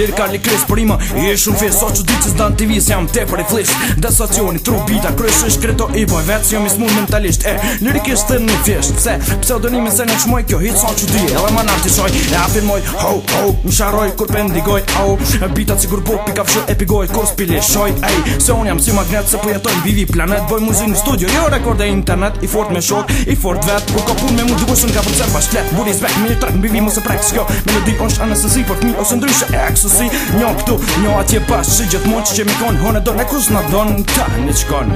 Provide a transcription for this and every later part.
lirikali kres për ima I shumë fes, so që ditë që zdan TV jam tepër I flish Desacioni, tru bita, kryesisht kreto I boj vetë si jam I smur mentalisht Lirikisht të një fjesht Pse, pseudonimi se në qmoj kjo hit son që di Edhe ma narti shoj, e afirmoj Ho, ho, më sharoj, kur pendigoj Au, bita cikur po pika fshë epigoj Kur spili shoj, ej, se unë jam si magnet Se po jetoj në vivi planet Boj muzik në studio, jo rekorde internet I fort me shok, I fort vet Kur ka pun me mu dikush nga përcer bashklet Buri zvek, me një trek në vivi mu se prek S'kjo melodi është anestezi për fmi Ose ndryshe e eksësi Njo këtu, njo atje pas Që gjithmonë që mi kon Hone do ne kus na don Ta një qkon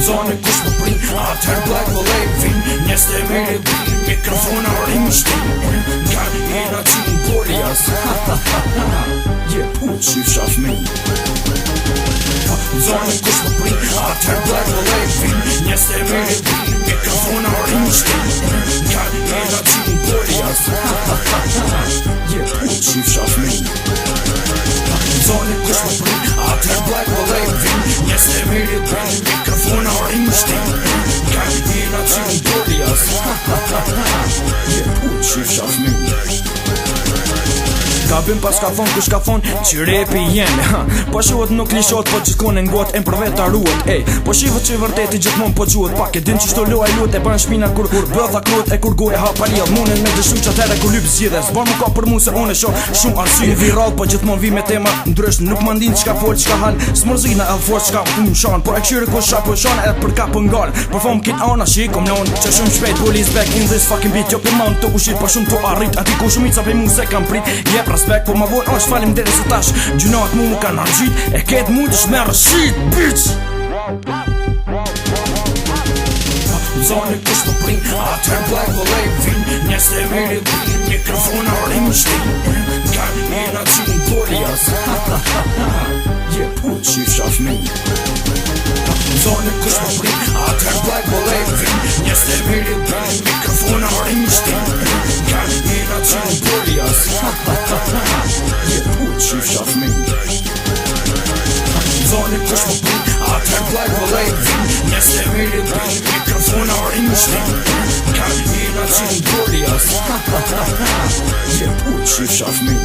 Zone kush më prin Atër black më lejvin Njes të mire bin Mikrofon a rim shtin Nga e na qim borjas Je pu që shaf me Zone kush më prin Atër black më lejvin Njes të mire bin Mikrofon a rim shtin Nga e na qim borjas Je pu që shaf me Zone kush më prin Atër black më lejvin Njes të mire bin Mikrofon a rim shtin Nga e na qim borjas Je pu që shaf me Gabim pas ka thon, kush ka thon Që repi jen Po shuhet nuk lishot, po gjithkon e ngot E më për veta ruhet, ej Po shivet që vërteti gjithmon po gjuhet Pak e din që shto luaj lut E ban shpina kur bëtha krut E kur gore ha parill Munen me dëshu që atere kur lyp zgjidhe Zbar mu ka për mu se unë e shoh shumë arsye Viral po gjithmon vi me tema Ndrysh nuk ma ndin qka fol qka hal Smërzina e fort qka më shan Por e këshyre ku shap po shan E për ka për ngal Por fom kit ana shikom non Që shumë shpejt police back in this fucking beat Jo për man të ushit Po shumë të arrit Ati ku shumica pej mu se kam prit Jep respekt po ma von është falim deri se tash Gjunat mu ka nërgjit E ket mu të shme rëshit bitch Zone kush më prin Atër black më lejvin Njes të mire bin Mikrofon a rim shtin Nga e na qim borjas Je pu që shaf me Zone kush më prin Atër black më lejvin Njes të mire bin Mikrofon a rim shtin Nga e na qim borjas Je pu që shaf me Zone kush më prin Atër black më lejvin Njes të mire bin Mikrofon a rim shtin Nga e na qim borjas Je pu që shaf me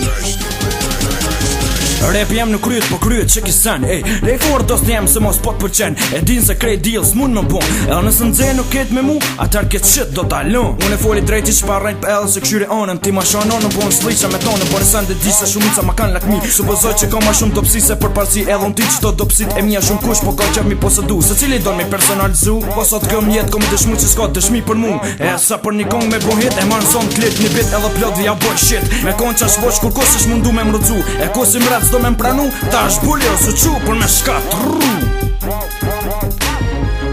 Rap jam në kryet, po kryet që kisen Ej, lej fort dos t'jem se mos pot përqen E din se krejt deals mun më bon Edhe nësë nëzhe nuk ket me mu Atar ket shit do t'allon Unë e foli drejti që parrejt për edhe se këshyri anën Ti ma shanon në bon s'liqa me tonën Po nësën dhe di se shumica ma kanë lakmi Supozoj që ka ma shumë dopsi se për parësi Edhe unë ti që to dopsit e mija shumë kush Po ka qef mi posedu Se cili don mi personalizu Po sot këm jet kom dëshmu që s'ka dëshmi për mu E sa për një kong me bo hit E man son t'lit një bit edhe plot vja boj shit Me kon qash vosh kur kus ish mundu me mrëcu E kus i mrec do me mpranu Ta është bulli ose qu Për me shkat rru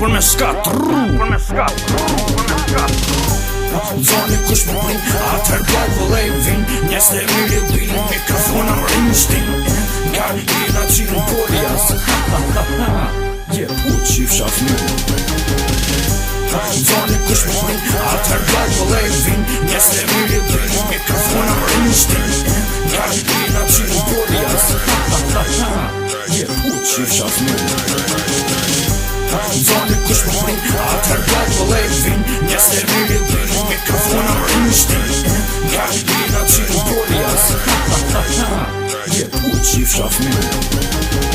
Për me shkat rru Për me shkat rru Për me shkat rru Zone kush më prin Atër black më lejvin Njes të mire bin Mikrofon a rim shtin Nga e na qim borjas Je pu që shaf me Zone kush më prin Atër black më lejvin Njes të mire bin Mikrofon a rim shtin Nga e na qim borjas Je pu që shaf me Zone kush më prin Atër black më lejvin Njes të mire bin Mikrofon a rim shtin Nga e na qim borjas Je pu që shaf me